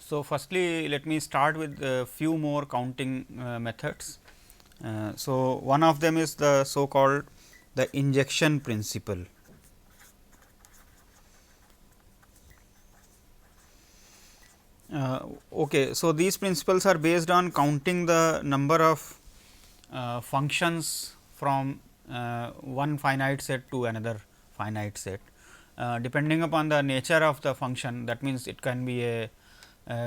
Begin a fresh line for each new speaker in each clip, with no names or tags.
So, firstly let me start with a few more counting methods. So, one of them is the so called the injection principle. Okay, so these principles are based on counting the number of functions from one finite set to another finite set, depending upon the nature of the function. That means, it can be a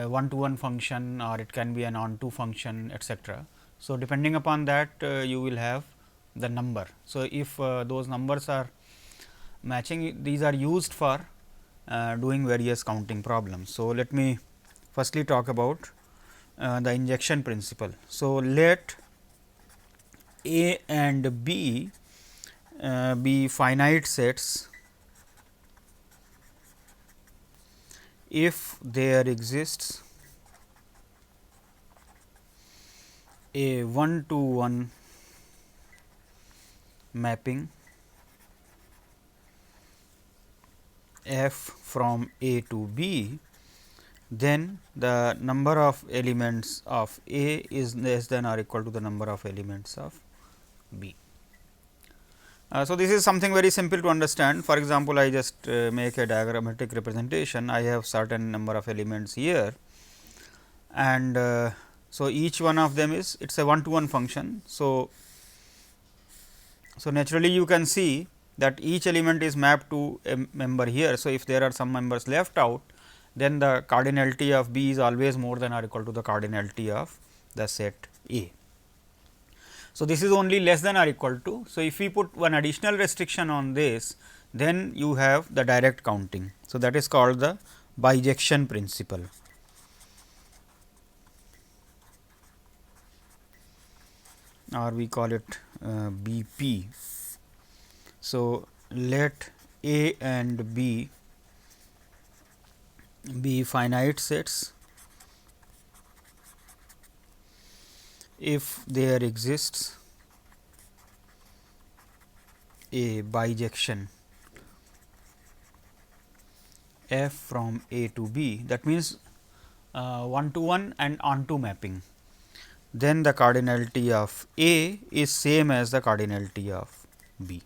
one to one function or it can be an on to function, etcetera. So, depending upon that you will have the number. So, if those numbers are matching, these are used for doing various counting problems. So, let me firstly talk about the injection principle. So, let A and B be finite sets if there exists a one to one mapping f from A to B, then the number of elements of A is less than or equal to the number of elements of B. So, this is something very simple to understand. For example, I just make a diagrammatic representation. I have certain number of elements here, and so each one of them is it is a one to one function. So, naturally you can see that each element is mapped to a member here. So, if there are some members left out, then the cardinality of B is always more than or equal to the cardinality of the set A. So, this is only less than or equal to. So, if we put one additional restriction on this, then you have the direct counting. So, that is called the bijection principle. Or we call it BP. So, let A and B be finite sets if there exists a bijection f from A to B, that means one to one and on to mapping, then the cardinality of A is same as the cardinality of B.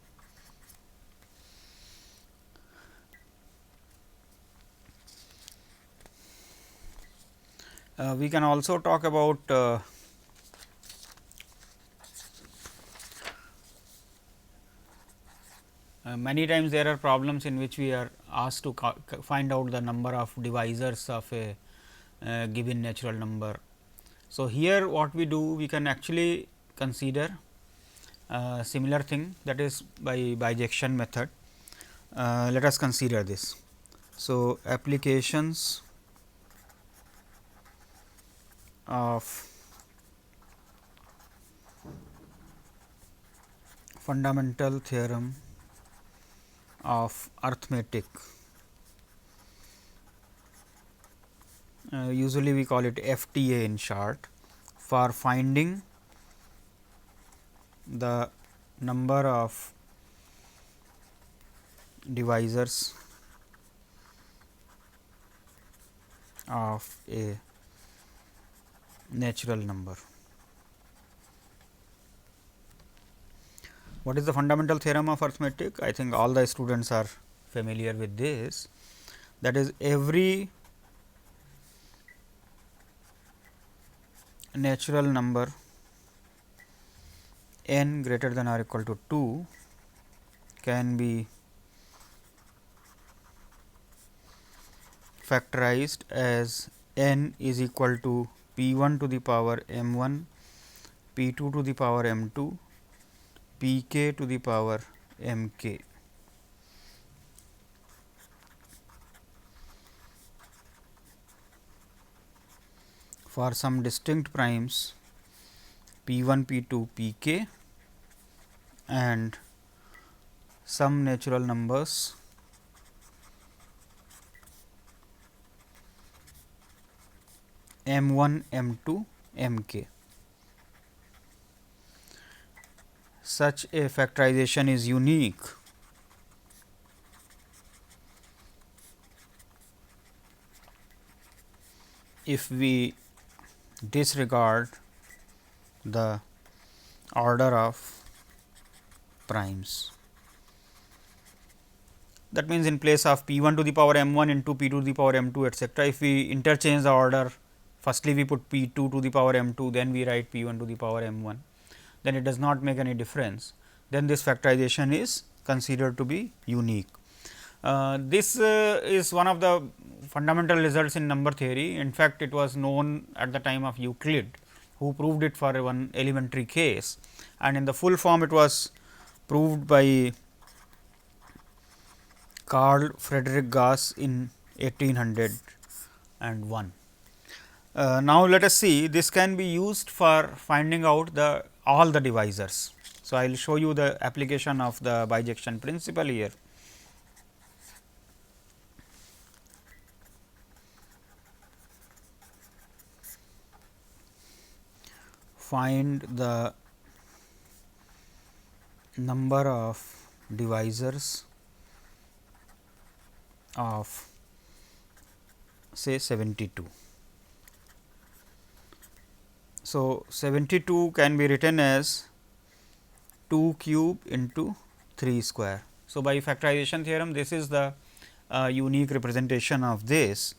We can also talk about many times there are problems in which we are asked to find out the number of divisors of a given natural number. So, here what we do, we can actually consider similar thing, that is by bijection method. Let us consider this. So, applications of fundamental theorem of arithmetic, usually we call it FTA in short, for finding the number of divisors of a natural number. What is the fundamental theorem of arithmetic? I think all the students are familiar with this. That is, every natural number n greater than or equal to 2 can be factorized as n is equal to p 1 to the power m 1, p 2 to the power m 2, p k to the power m k. For some distinct primes p 1, p 2, p k, and some natural numbers m 1, m 2, m k. Such a factorization is unique if we disregard the order of primes. That means, in place of p 1 to the power m 1 into p 2 to the power m 2 etcetera, if we interchange the order, firstly we put p 2 to the power m 2, then we write p 1 to the power m 1, then it does not make any difference. Then this factorization is considered to be unique. This is one of the fundamental results in number theory. In fact, it was known at the time of Euclid, who proved it for one elementary case, and in the full form it was proved by Carl Friedrich Gauss in 1801. Now, let us see, this can be used for finding out the all the divisors. So, I will show you the application of the bijection principle here. Find the number of divisors of say 72. So, 72 can be written as 2 cube into 3 square. So, by factorization theorem, this is the unique representation of this.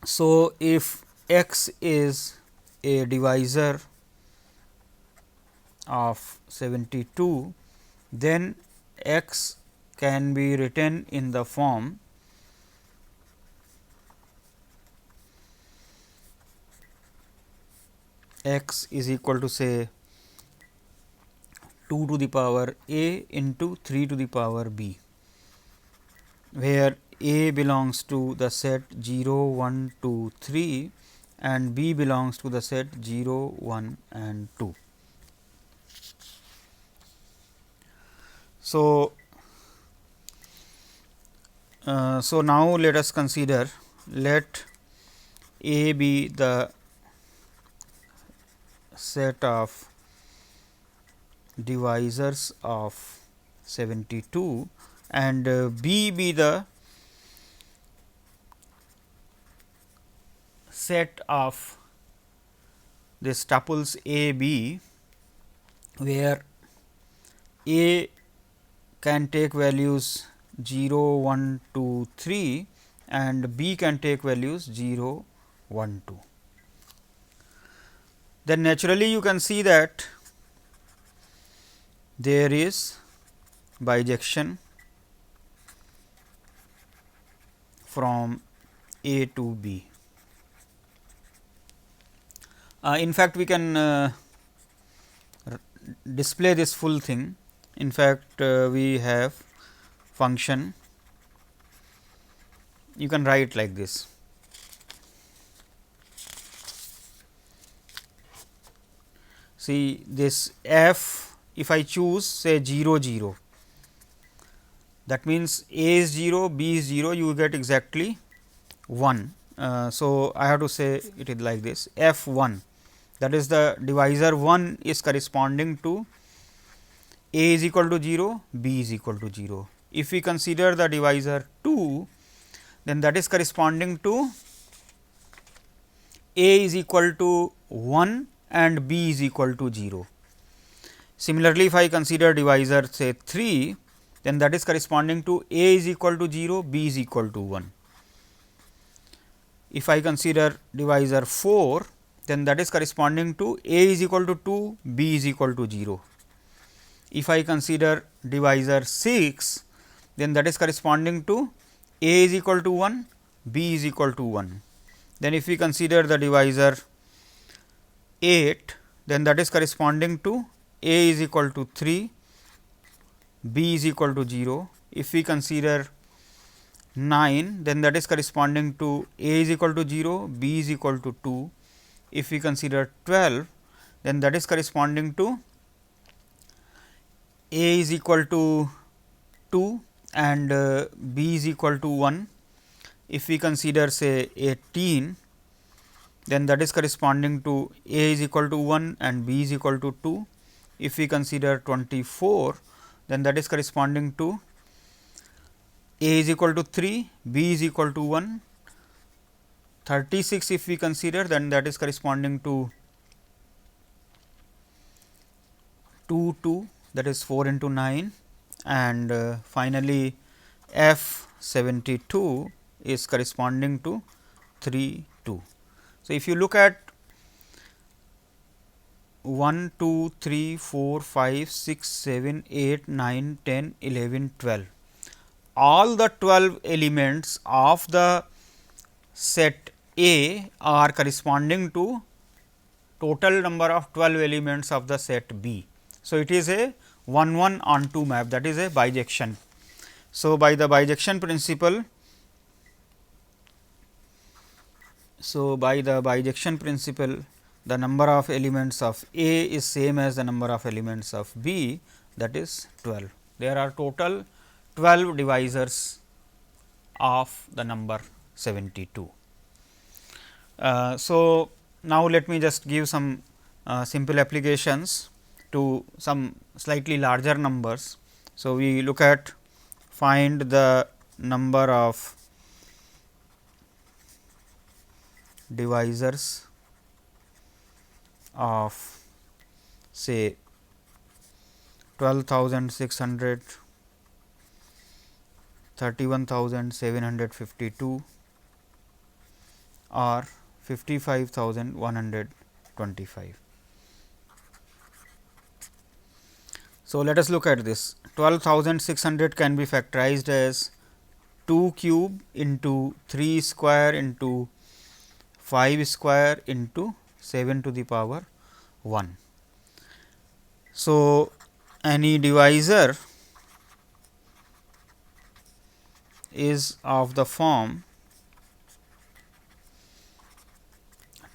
So, if x is a divisor of 72, then x can be written in the form x is equal to say 2 to the power a into 3 to the power b, where a belongs to the set 0, 1, 2, 3 and b belongs to the set 0, 1 and 2. So, now let us consider, let A be the set of divisors of 72 and B be the set of this tuples A B, where A can take values 0, 1, 2, 3 and B can take values 0, 1, 2. Then naturally, you can see that there is bijection from A to B. In fact, we can display this full thing. In fact, we have function, you can write like this. See this f, if I choose say 0 0, that means A is 0, B is 0, you get exactly 1. So, I have to say it is like this f 1, that is the divisor 1 is corresponding to A is equal to 0, B is equal to 0. If we consider the divisor 2, then that is corresponding to A is equal to 1 and B is equal to 0. Similarly, if I consider divisor say 3, then that is corresponding to A is equal to 0, B is equal to 1. If I consider divisor 4, then that is corresponding to A is equal to 2, B is equal to 0. If I consider divisor 6, then that is corresponding to A is equal to 1, B is equal to 1. Then if we consider the divisor 8, then that is corresponding to A is equal to 3, B is equal to 0. If we consider 9, then that is corresponding to A is equal to 0, B is equal to 2. If we consider 12, then that is corresponding to A is equal to 2 and B is equal to 1. If we consider say 18, then that is corresponding to A is equal to 1 and B is equal to 2. If we consider 24, then that is corresponding to A is equal to 3, B is equal to 1, 36 if we consider, then that is corresponding to 2 2, that is 4 into 9, and finally, F 72 is corresponding to 3 2. So, if you look at 1 2 3 4 5 6 7 8 9 10 11 12, all the 12 elements of the set A are corresponding to total number of 12 elements of the set B. So, it is a 1 1 on 2 map, that is a bijection. So, by the bijection principle, the number of elements of A is same as the number of elements of B, that is 12. There are total 12 divisors of the number 72. So, now let me just give some simple applications to some slightly larger numbers. So, we look at find the number of divisors of say 12,600, 31,752 or 55,125. So, let us look at this. 12,600 can be factorized as 2 cube into 3 square into 5 square into 7 to the power 1. So, any divisor is of the form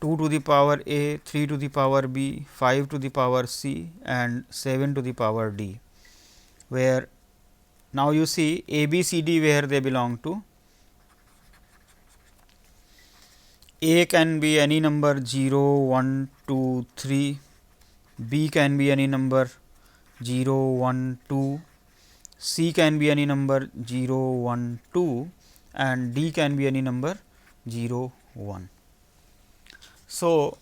2 to the power A, 3 to the power B, 5 to the power C and 7 to the power D, where now you see A, B, C, D where they belong to. A can be any number 0, 1, 2, 3, B can be any number 0, 1, 2, C can be any number 0, 1, 2 and D can be any number 0, 1. So,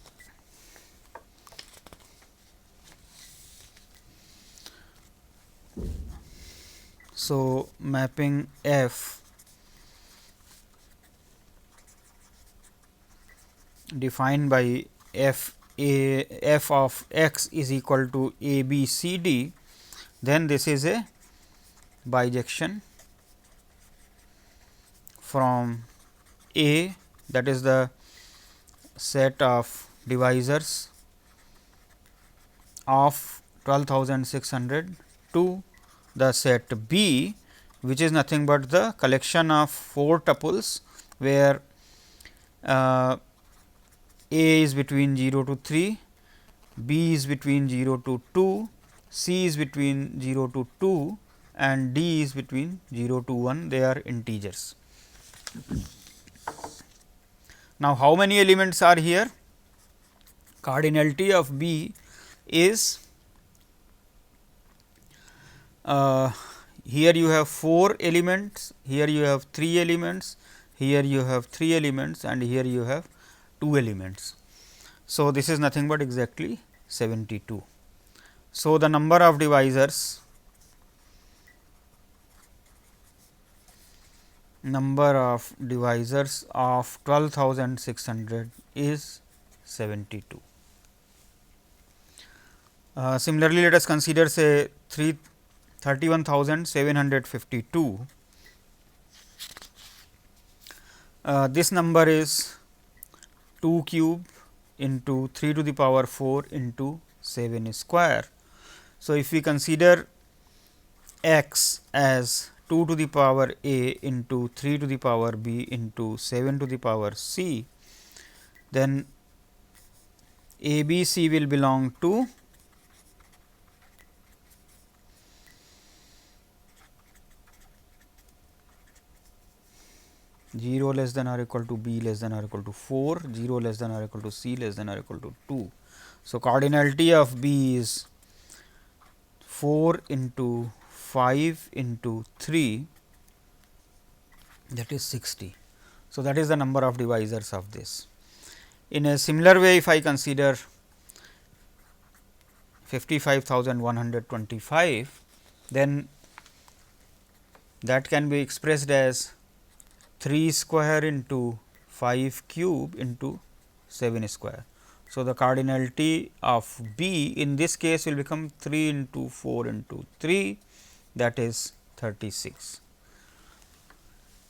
mapping F defined by F of x is equal to A B C D, then this is a bijection from A, that is the set of divisors of 12,600 to the set B, which is nothing but the collection of 4 tuples, where A is between 0 to 3, B is between 0 to 2, C is between 0 to 2 and D is between 0 to 1, they are integers. Now, how many elements are here? Cardinality of B is here you have 4 elements, here you have 3 elements, here you have 3 elements and here you have 2 elements. So, this is nothing but exactly 72. So, the number of divisors of 12,600 is 72. Similarly, let us consider say 31,752. This number is 2 cube into 3 to the power 4 into 7 square. So, if we consider x as 2 to the power A into 3 to the power B into 7 to the power C, then A, B, C will belong to 0 less than or equal to B less than or equal to 4, 0 less than or equal to C less than or equal to 2. So, cardinality of B is 4 into 5 into 3, that is 60. So, that is the number of divisors of this. In a similar way, if I consider 55,125, then that can be expressed as 3 square into 5 cube into 7 square. So, the cardinality of B in this case will become 3 into 4 into 3, that is 36.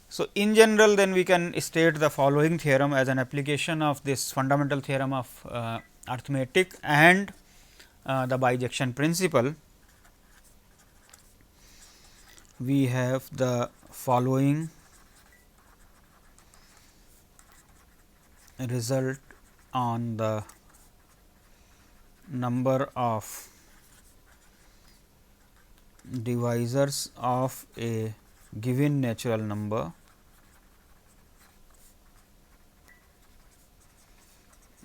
So, in general then we can state the following theorem as an application of this fundamental theorem of arithmetic and the bijection principle. We have the following result on the number of divisors of a given natural number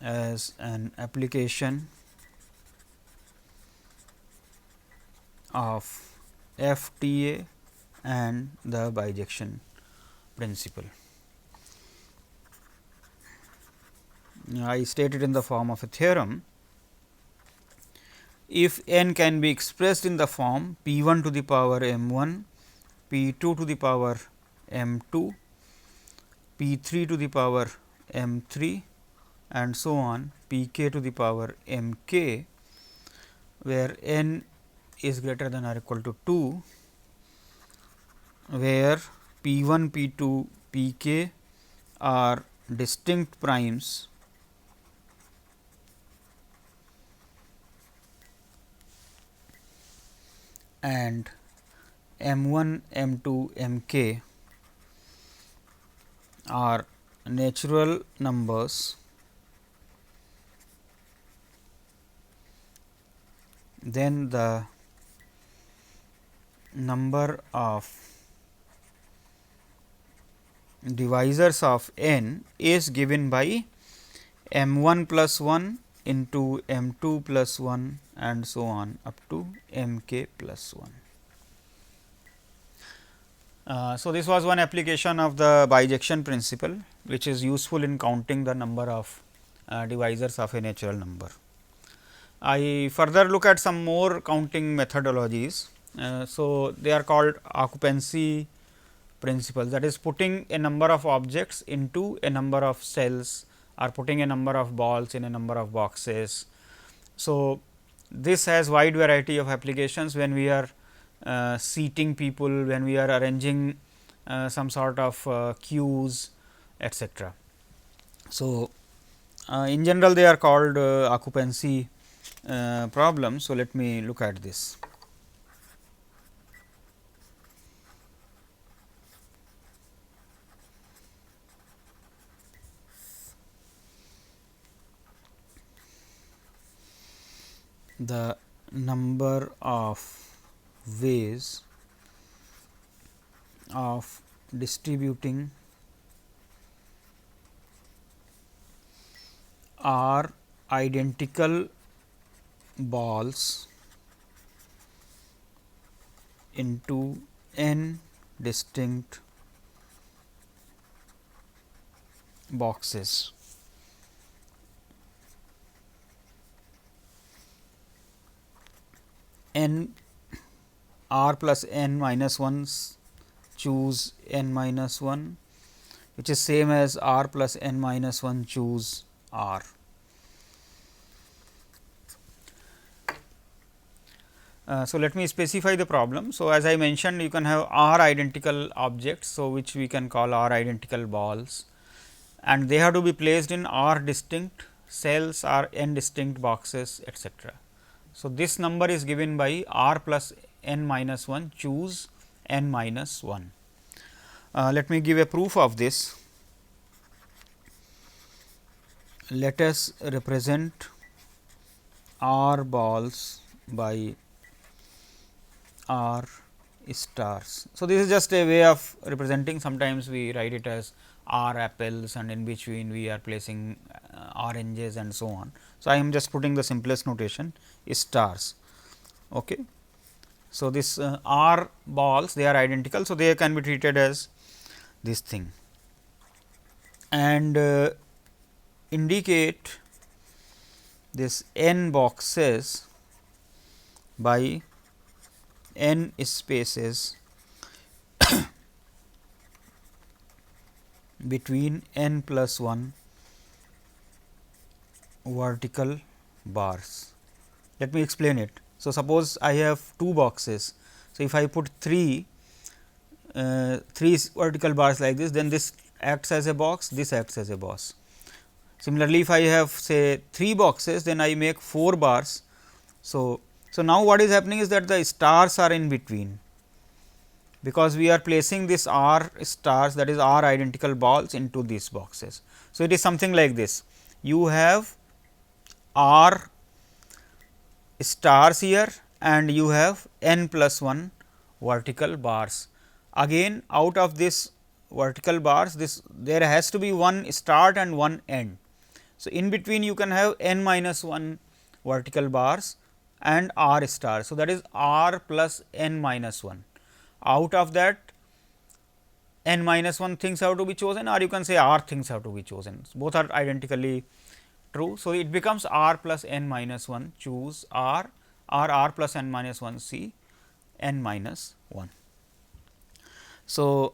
as an application of FTA and the bijection principle. I state it in the form of a theorem. If n can be expressed in the form p 1 to the power m 1, p 2 to the power m 2, p 3 to the power m 3 and so on p k to the power m k, where n is greater than or equal to 2, where p 1, p 2, p k are distinct primes and m 1, m 2, m k are natural numbers, then the number of divisors of n is given by m 1 plus 1 into m 2 plus 1 and so on up to m k plus 1. So, this was one application of the bijection principle, which is useful in counting the number of divisors of a natural number. I further look at some more counting methodologies. So, they are called occupancy principles, that is putting a number of objects into a number of cells or putting a number of balls in a number of boxes. So, this has wide variety of applications when we are seating people, when we are arranging some sort of queues, etc. So, in general they are called occupancy problems. So, let me look at this. The number of ways of distributing are identical balls into n distinct boxes. N r plus n minus 1 choose n minus 1, which is same as r plus n minus 1 choose r. So, let me specify the problem. So, as I mentioned, you can have r identical objects. So, which we can call r identical balls, and they have to be placed in r distinct cells or n distinct boxes, etc. So, this number is given by r plus n minus 1 choose n minus 1. Let me give a proof of this. Let us represent r balls by r stars. So, this is just a way of representing. Sometimes we write it as r apples and in between we are placing oranges and so on. So, I am just putting the simplest notation stars. Okay. So, this r balls, they are identical. So, they can be treated as this thing. and indicate this n boxes by n spaces between n plus 1 vertical bars. Let me explain it. So, suppose I have two boxes. So, if I put three vertical bars like this, then this acts as a box, this acts as a box. Similarly, if I have say 3 boxes, then I make 4 bars. So, now what is happening is that the stars are in between, because we are placing this r stars, that is r identical balls, into these boxes. So, it is something like this. You have r stars here and you have n plus 1 vertical bars. Again, out of this vertical bars, this there has to be one start and one end. So, in between you can have n minus 1 vertical bars and r star. So, that is r plus n minus 1. Out of that, n minus 1 things have to be chosen, or you can say r things have to be chosen. Both are identically true. So, it becomes r plus n minus 1, choose r, or r plus n minus 1, c n minus 1. So,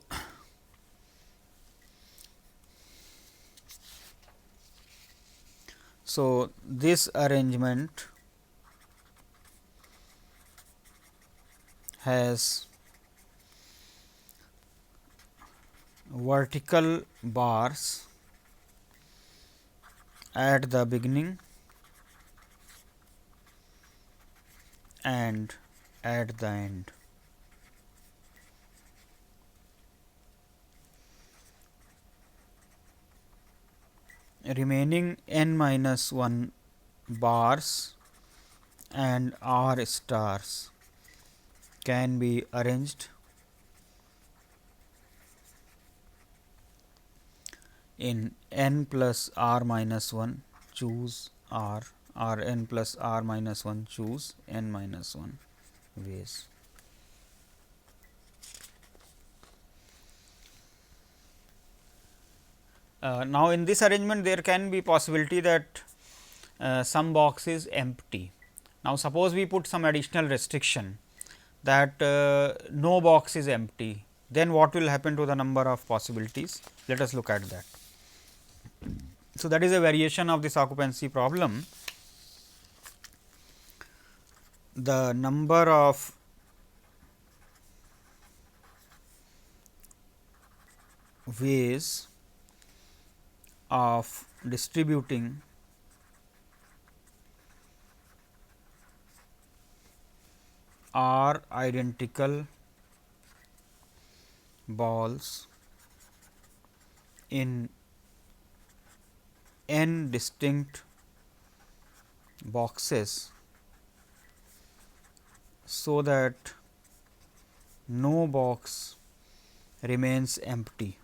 this arrangement has vertical bars at the beginning and at the end. Remaining n minus 1 bars and r stars can be arranged in n plus r minus 1, choose r, or n plus r minus 1, choose n minus 1 ways. Now, in this arrangement there can be possibility that some box is empty. Now, suppose we put some additional restriction that no box is empty, then what will happen to the number of possibilities? Let us look at that. So, that is a variation of this occupancy problem. The number of ways of distributing r identical balls in n distinct boxes, so that no box remains empty.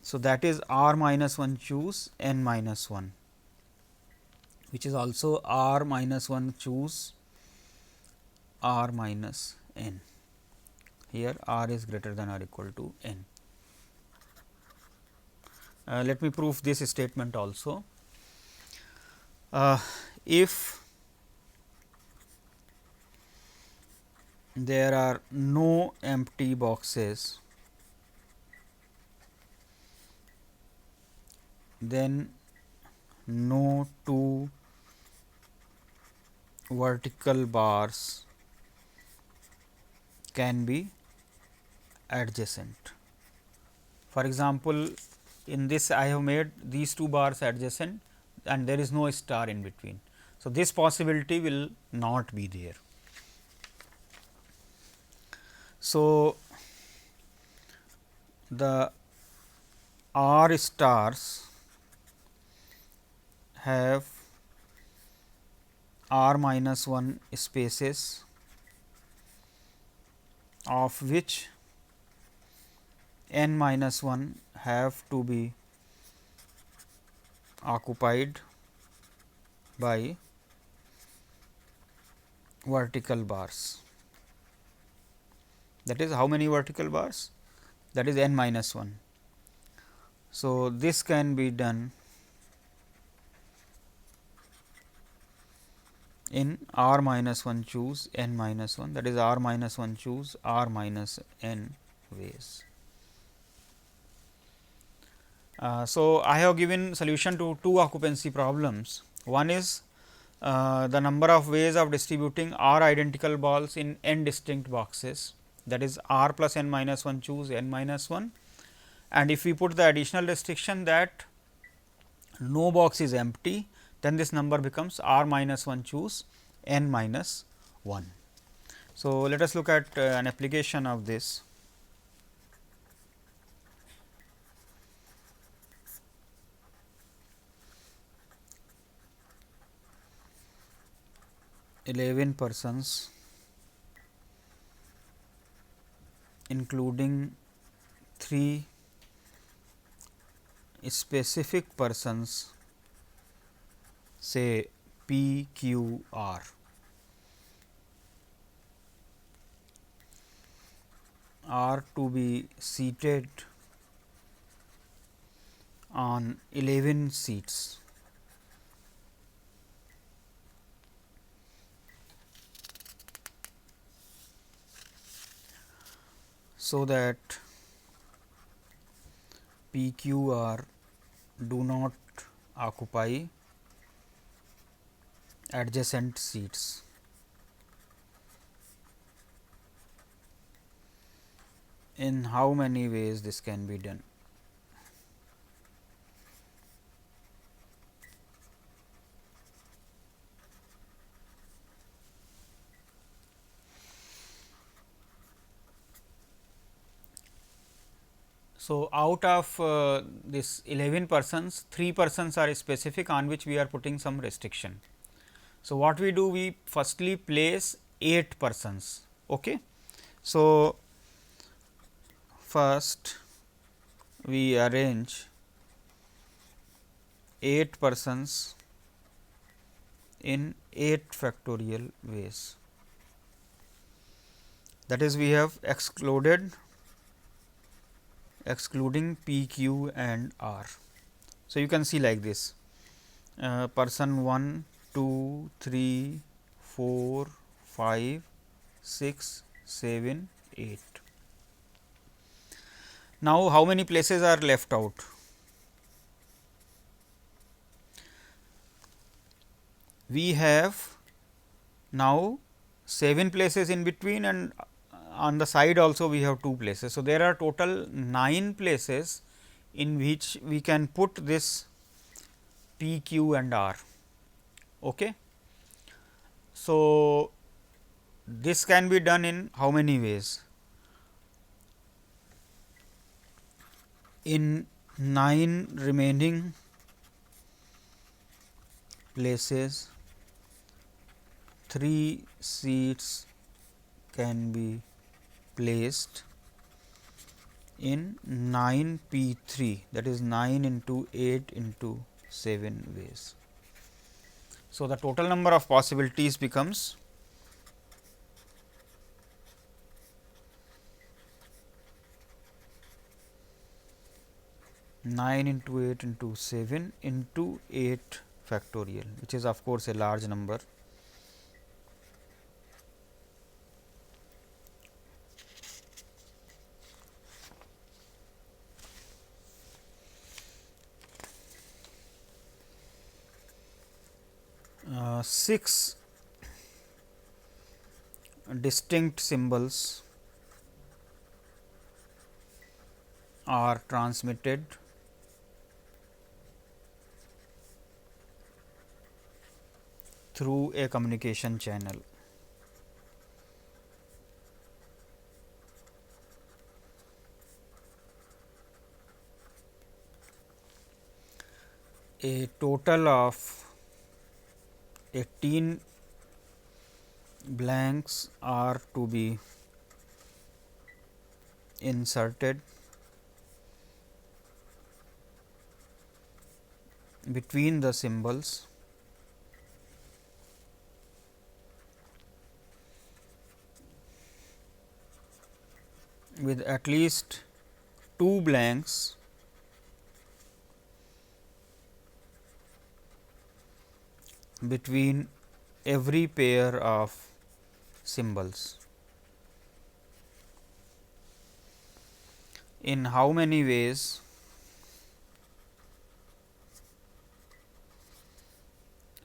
So, that is r minus 1, choose n minus 1, which is also r minus 1, choose r minus n. Here r is greater than or equal to n. Let me prove this statement also. If there are no empty boxes, then no two vertical bars can be adjacent. For example, in this I have made these two bars adjacent and there is no star in between. So, this possibility will not be there. So, the r stars have r minus 1 spaces, of which n minus 1 have to be occupied by vertical bars. that is how many vertical bars, that is n minus 1. So, this can be done in r minus 1 choose n minus 1, that is r minus 1 choose r minus n ways. So, I have given solution to two occupancy problems. One is the number of ways of distributing r identical balls in n distinct boxes, that is r plus n minus 1 choose n minus 1, and if we put the additional restriction that no box is empty, then this number becomes r minus 1 choose n minus 1. So, let us look at an application of this. Eleven persons including 3 specific persons, say P, Q, R, are to be seated on 11 seats. So that P, Q, R do not occupy adjacent seats. In how many ways this can be done? So, out of this 11 persons, 3 persons are specific on which we are putting some restriction. So, what we do? We firstly place 8 persons. Okay. So, first we arrange 8 persons in 8 factorial ways. That is, we have excluding P, Q and R. So, you can see like this person 1, 2, 3, 4, 5, 6, 7, 8. Now, how many places are left out? We have now 7 places in between, and on the side also we have 2 places. So, there are total 9 places in which we can put this P, Q and R. Okay. So, this can be done in how many ways? In 9 remaining places, 3 seats can be placed in 9 P 3, that is 9 into 8 into 7 ways. So, the total number of possibilities becomes 9 into 8 into 7 into 8 factorial, which is of course a large number. Six distinct symbols are transmitted through a communication channel. A total of 18 blanks are to be inserted between the symbols with at least 2 blanks between every pair of symbols. In how many ways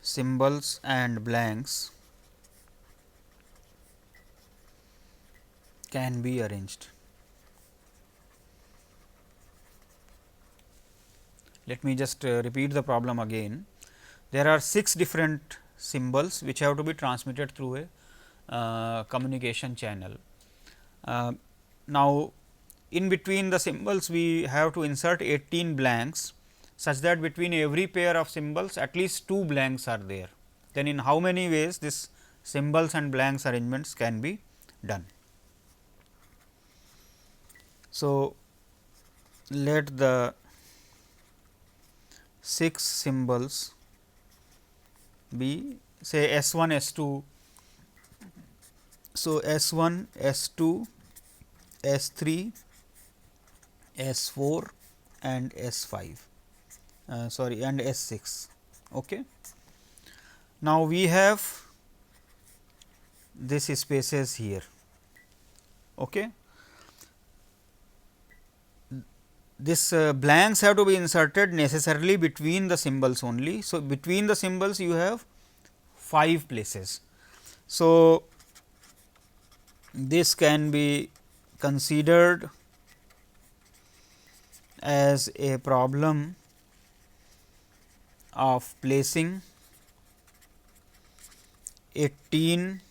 symbols and blanks can be arranged? Let me just repeat the problem again. There are 6 different symbols which have to be transmitted through a communication channel. Now, in between the symbols we have to insert 18 blanks, such that between every pair of symbols at least 2 blanks are there. Then in how many ways this symbols and blanks arrangements can be done? So, let the 6 symbols be say S 1 S 2. So, S 1 S 2 S 3 S 4 and S 5 sorry and S 6. Okay. Now, we have this spaces here. Okay. This blanks have to be inserted necessarily between the symbols only. So, between the symbols you have 5 places. So, this can be considered as a problem of placing 18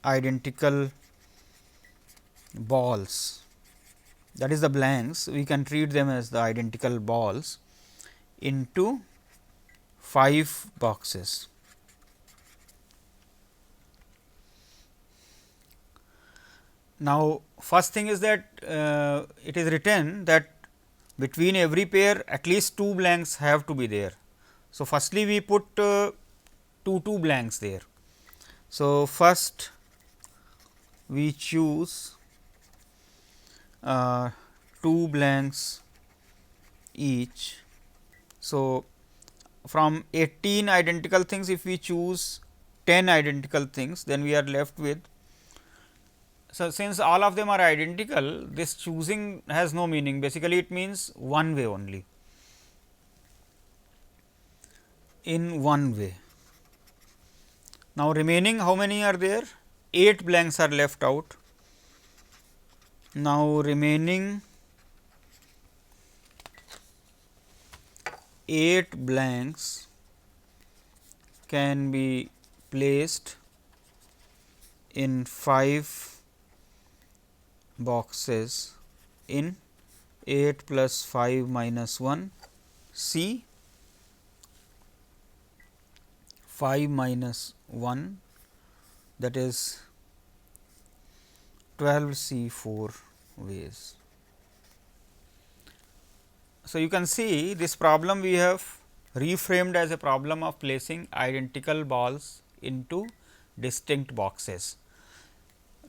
identical balls, that is the blanks, we can treat them as the identical balls into 5 boxes. Now, first thing is that it is written that between every pair at least 2 blanks have to be there. So, firstly we put 2 blanks there. So, first we choose 2 blanks each. So, from 18 identical things, if we choose 10 identical things, then we are left with. So, since all of them are identical, this choosing has no meaning, basically it means one way only, in one way. Now, remaining how many are there? 8 blanks are left out. Now, remaining 8 blanks can be placed in 5 boxes in 8 plus 5 minus 1 C 5 minus 1, that is 12 C 4 ways. So, you can see this problem we have reframed as a problem of placing identical balls into distinct boxes.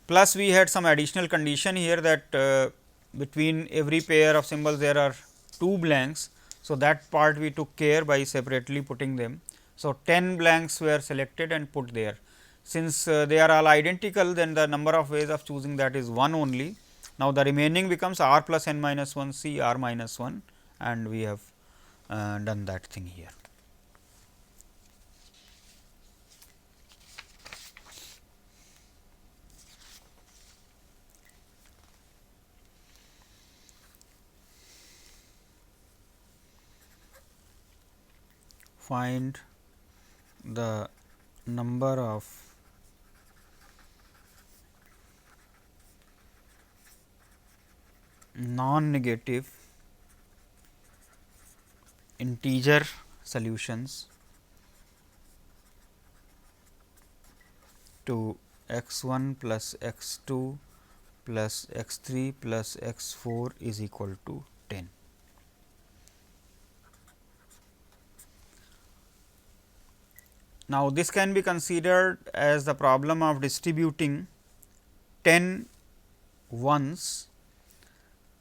Plus, we had some additional condition here that between every pair of symbols there are 2 blanks. So, that part we took care by separately putting them. So, 10 blanks were selected and put there. Since they are all identical, then the number of ways of choosing that is 1 only. Now, the remaining becomes r plus n minus 1 C r minus 1, and we have done that thing here. Find the number of non-negative integer solutions to x 1 plus x 2 plus x 3 plus x 4 is equal to 10. Now, this can be considered as the problem of distributing 10 ones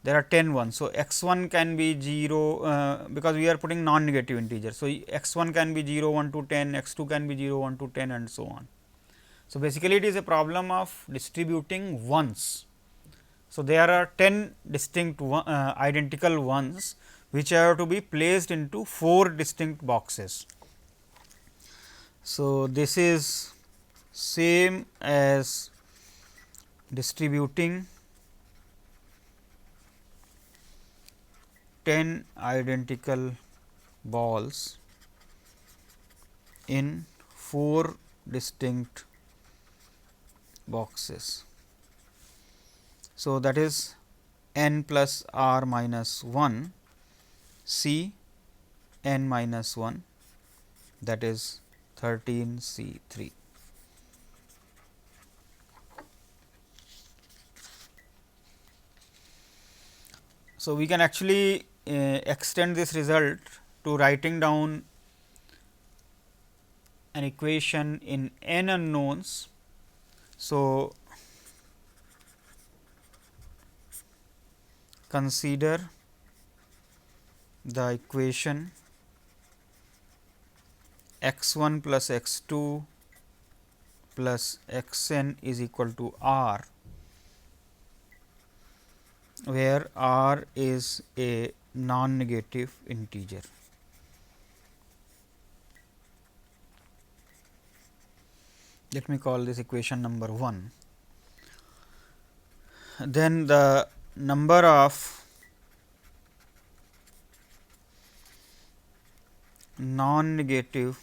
there are 10 ones. So, x 1 can be 0 because we are putting non negative integer. So, x 1 can be 0 1 to 10, x 2 can be 0 1 to 10 and so on. So, basically it is a problem of distributing ones. So, there are 10 distinct identical ones which are to be placed into 4 distinct boxes. So, this is same as distributing 10 identical balls in 4 distinct boxes. So, that is n plus r minus 1 C n minus 1, that is 13 C 3. So, we can actually extend this result to writing down an equation in n unknowns. So, consider the equation x 1 plus x 2 plus x n is equal to r, where r is a non-negative integer. Let me call this equation number 1. Then the number of non-negative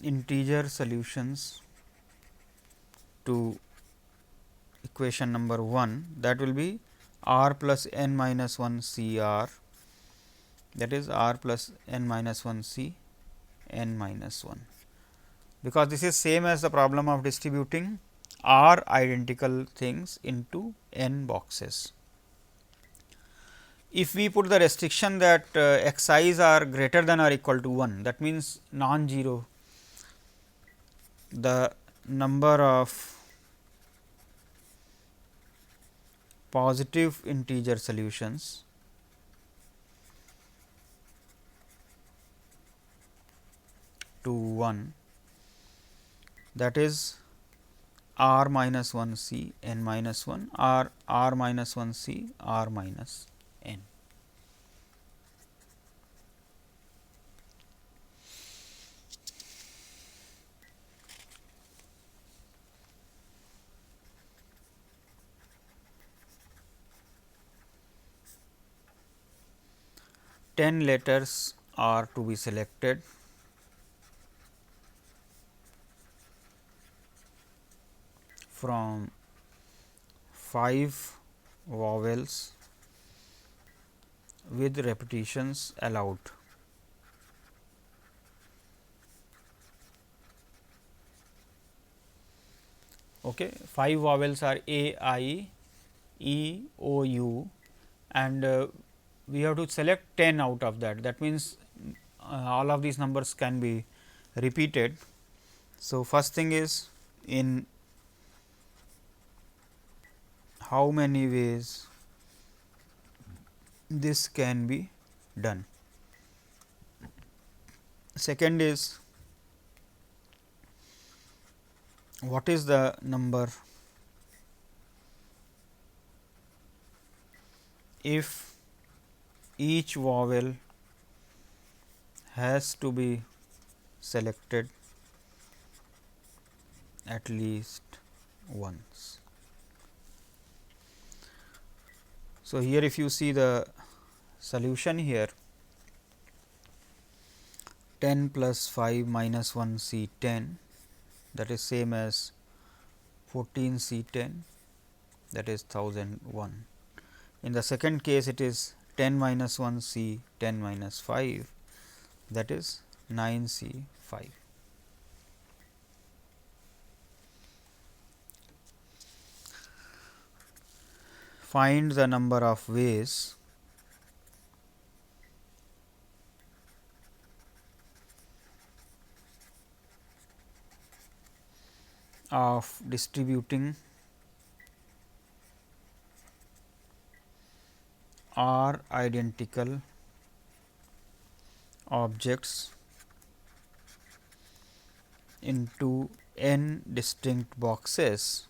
integer solutions to equation number 1, that will be r plus n minus 1 C r, that is r plus n minus 1 C n minus 1, because this is same as the problem of distributing r identical things into n boxes. If we put the restriction that x i's are greater than or equal to 1, that means non-zero, the number of positive integer solutions to 1, that is r minus 1 C n minus 1 or r minus 1 C r minus n. Ten letters are to be selected from 5 vowels with repetitions allowed. Okay. 5 vowels are A, I, E, O, U, and we have to select 10 out of that. That means, all of these numbers can be repeated. So, first thing is, in how many ways this can be done. Second is, what is the number if each vowel has to be selected at least once. So, here if you see the solution here, 10 plus 5 minus 1 C 10, that is same as 14 C 10, that is 1001. In the second case, it is 10 minus 1 C 10 minus 5, that is 9 C 5. Find the number of ways of distributing are identical objects into n distinct boxes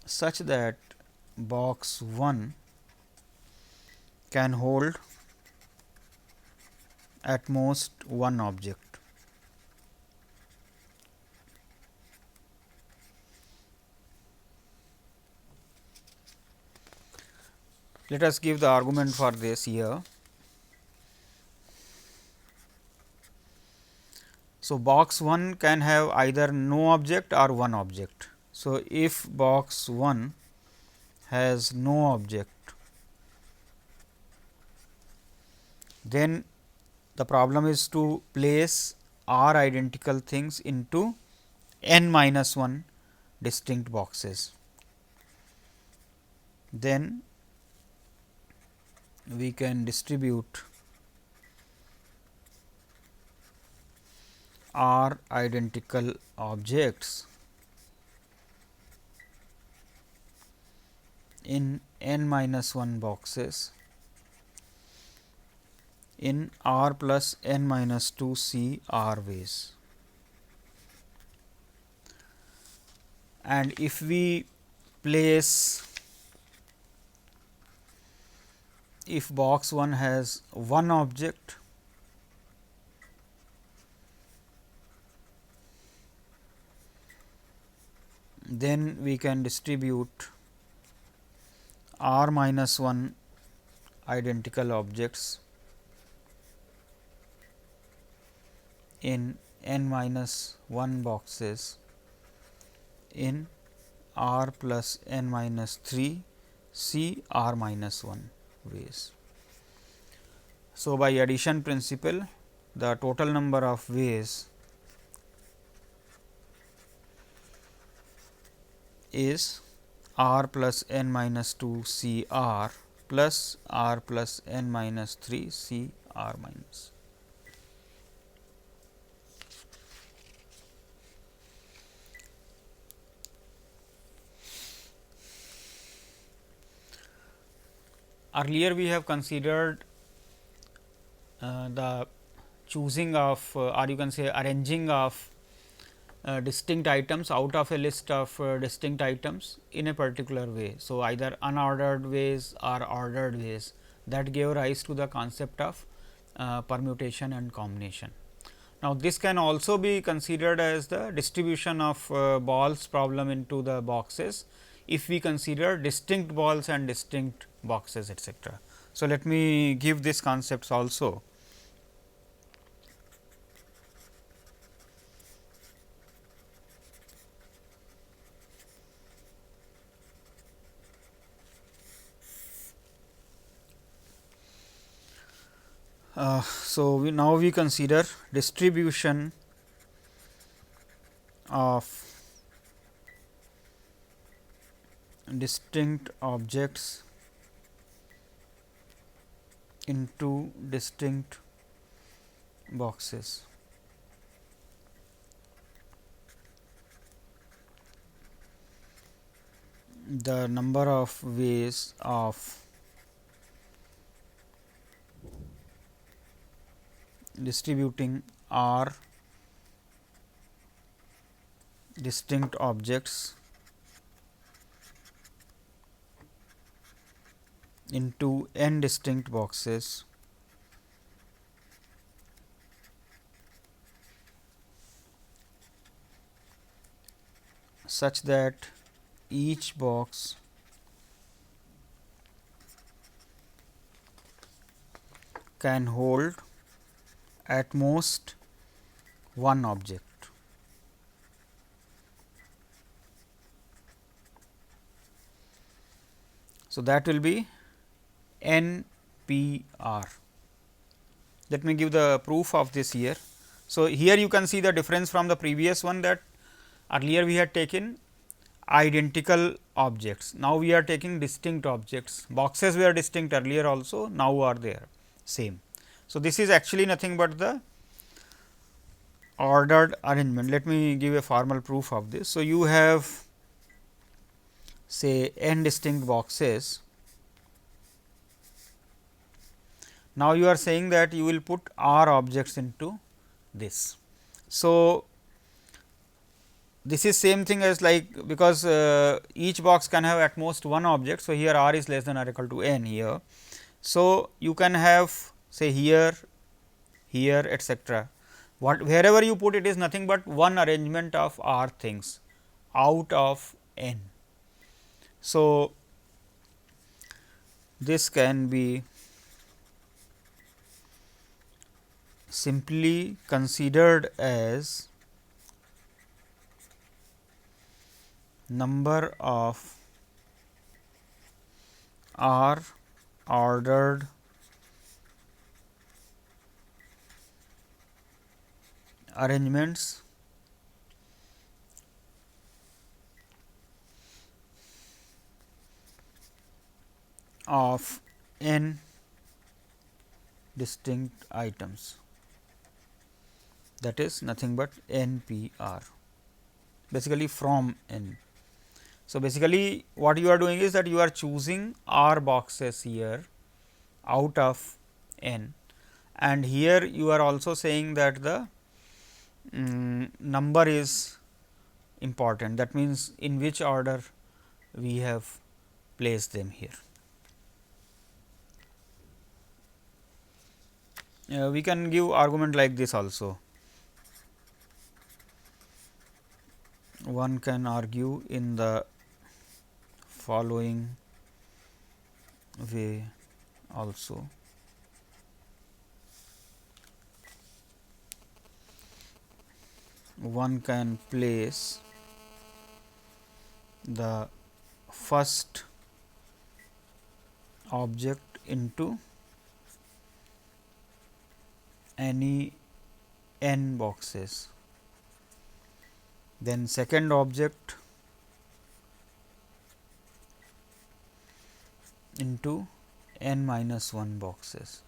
such that box 1 can hold at most one object. Let us give the argument for this here. So, box 1 can have either no object or one object. So, if box 1 has no object, then the problem is to place r identical things into n minus 1 distinct boxes. Then we can distribute r identical objects in n minus 1 boxes in r plus n minus 2 C r ways. And if we place, if box 1 has one object, then we can distribute r minus 1 identical objects in n minus 1 boxes in r plus n minus 3 C r minus 1 ways. So, by addition principle, the total number of ways is r plus n minus 2 C r plus r plus n minus 3 C r minus. Earlier we have considered the choosing of or you can say arranging of distinct items out of a list of distinct items in a particular way. So, either unordered ways or ordered ways, that gave rise to the concept of permutation and combination. Now, this can also be considered as the distribution of balls problem into the boxes, if we consider distinct balls and distinct boxes, etc. So, let me give these concepts also. So, now we consider distribution of distinct objects into distinct boxes. The number of ways of distributing r distinct objects into n distinct boxes such that each box can hold at most one object. So, that will be N P R. Let me give the proof of this here. So, here you can see the difference from the previous one, that earlier we had taken identical objects. Now, we are taking distinct objects. Boxes were distinct earlier also, now are there same. So, this is actually nothing but the ordered arrangement. Let me give a formal proof of this. So, you have say n distinct boxes. Now, you are saying that you will put r objects into this. So, this is same thing as like, because each box can have at most one object. So, here r is less than or equal to n here. So, you can have say here, here etcetera. What wherever you put it is nothing but one arrangement of r things out of n. So, this can be simply considered as number of r ordered arrangements of n distinct items, that is nothing but NPR, basically from n. So, basically what you are doing is that you are choosing r boxes here out of n, and here you are also saying that the number is important, that means in which order we have placed them here. We can give argument like this also. One can argue in the following way also. One can place the first object into any n boxes, then second object into n minus 1 boxes,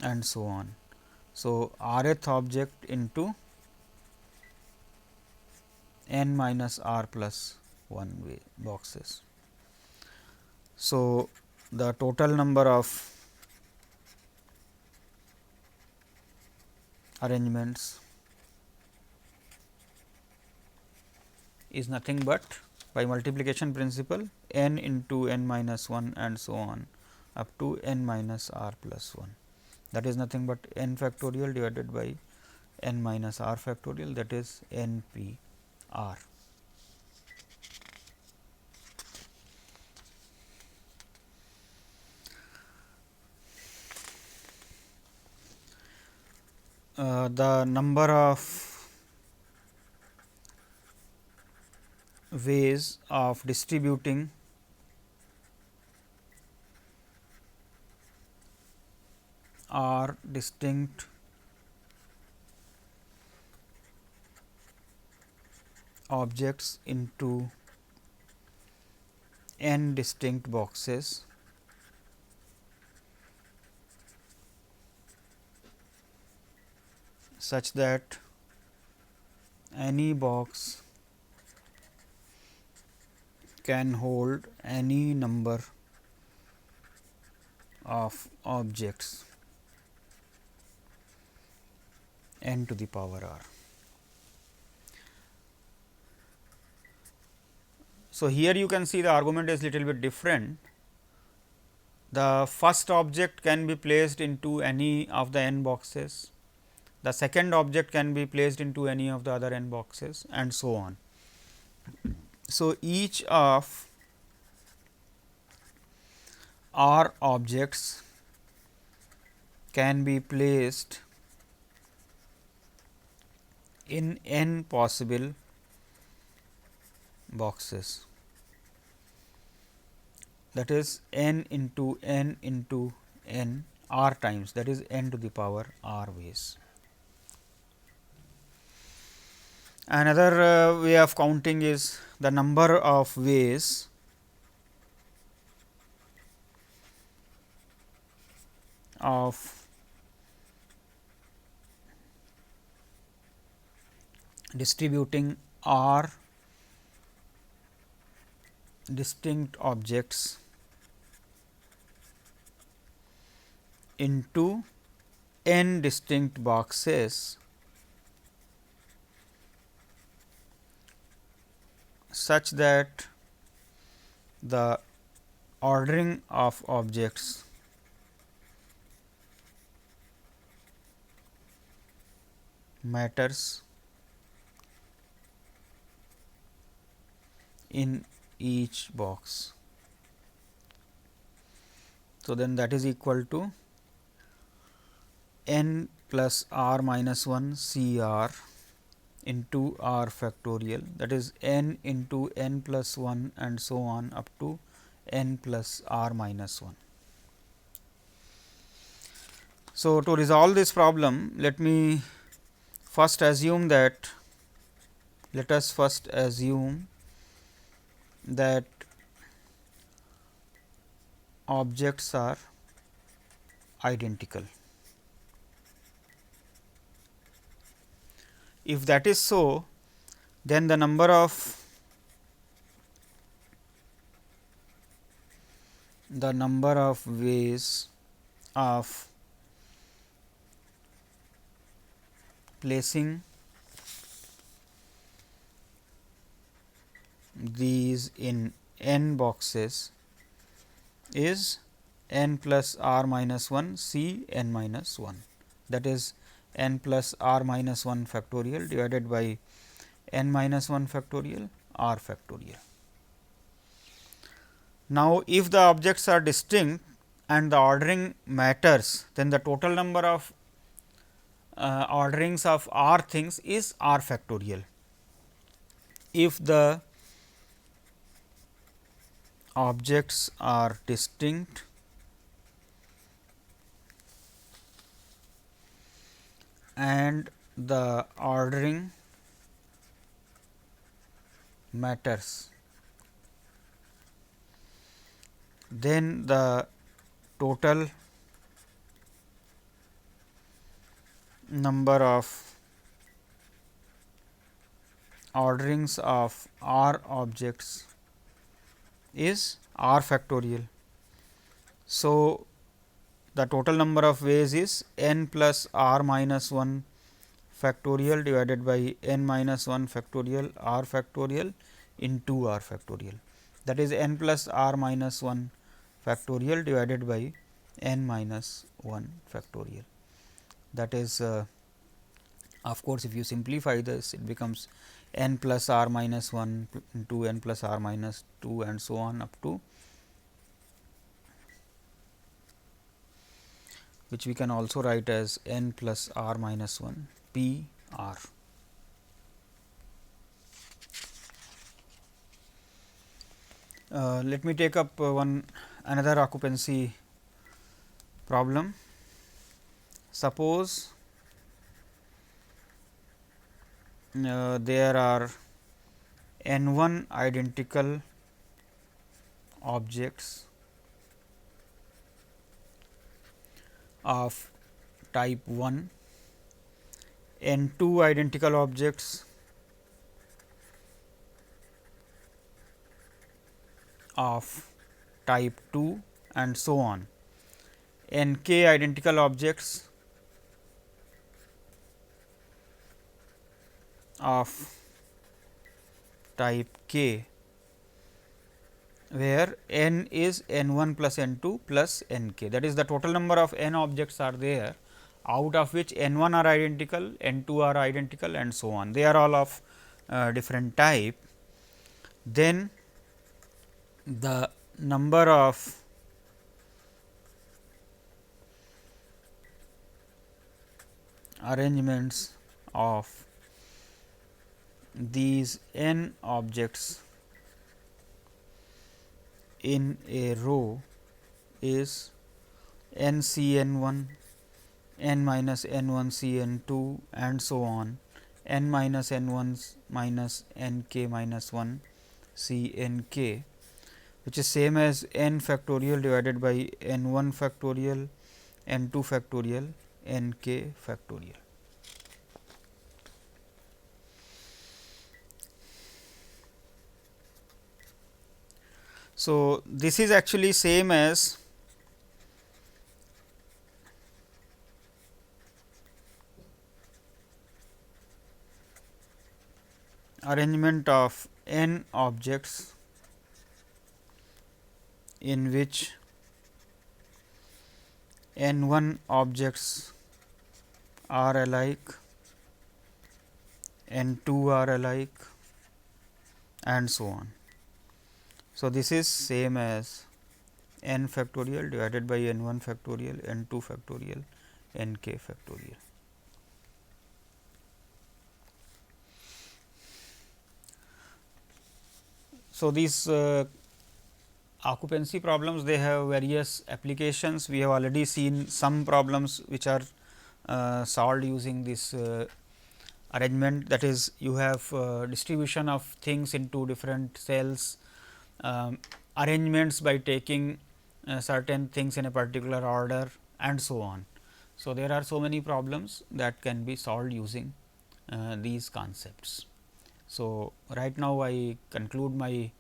and so on. So, rth object into n minus r plus 1 way boxes. So, the total number of arrangements is nothing but, by multiplication principle, n into n minus 1 and so on up to n minus r plus 1, that is nothing but n factorial divided by n minus r factorial, that is n p r. The number of ways of distributing r distinct objects into n distinct boxes such that any box can hold any number of objects n to the power r. So, here you can see the argument is little bit different. The first object can be placed into any of the n boxes, the second object can be placed into any of the other n boxes, and so on. So, each of r objects can be placed in n possible boxes, that is n into n into n r times, that is n to the power r ways. Another way of counting is the number of ways of distributing r distinct objects into n distinct boxes such that the ordering of objects matters in each box. So, then that is equal to n plus r minus 1 C r into r factorial, that is n into n plus 1 and so on up to n plus r minus 1. So, to resolve this problem, let us first assume that objects are identical. If that is so, then the number of ways of placing these in n boxes is n plus r minus 1 C n minus 1, that is n plus r minus 1 factorial divided by n minus 1 factorial r factorial. Now, if the objects are distinct and the ordering matters, then the total number of orderings of r things is r factorial. If the objects are distinct and the ordering matters, then the total number of orderings of r objects is r factorial. So, the total number of ways is n plus r minus 1 factorial divided by n minus 1 factorial r factorial into r factorial, that is n plus r minus 1 factorial divided by n minus 1 factorial. That is of course, if you simplify this, it becomes n plus r minus 1 into n plus r minus 2 and so on up to, which we can also write as n plus r minus 1 p r. Let me take up another occupancy problem. Suppose there are n 1 identical objects of type 1, n 2 identical objects of type 2 and so on, n k identical objects of type k, where n is n 1 plus n 2 plus n k, that is the total number of n objects are there, out of which n 1 are identical, n 2 are identical and so on, they are all of different type. Then the number of arrangements of these n objects in a row is n c n 1, n minus n 1 c n 2 and so on, n minus n 1 minus n k minus 1 c n k, which is same as n factorial divided by n 1 factorial, n 2 factorial, n k factorial. So, this is actually same as arrangement of n objects in which n 1 objects are alike, n 2 are alike, and so on. So, this is same as n factorial divided by n 1 factorial, n 2 factorial, n k factorial. So, these occupancy problems, they have various applications. We have already seen some problems which are solved using this arrangement, that is, you have distribution of things into different cells, arrangements by taking certain things in a particular order, and so on. So, there are so many problems that can be solved using these concepts. So, right now I conclude my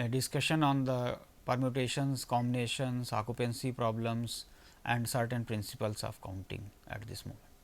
discussion on the permutations, combinations, occupancy problems, and certain principles of counting at this moment.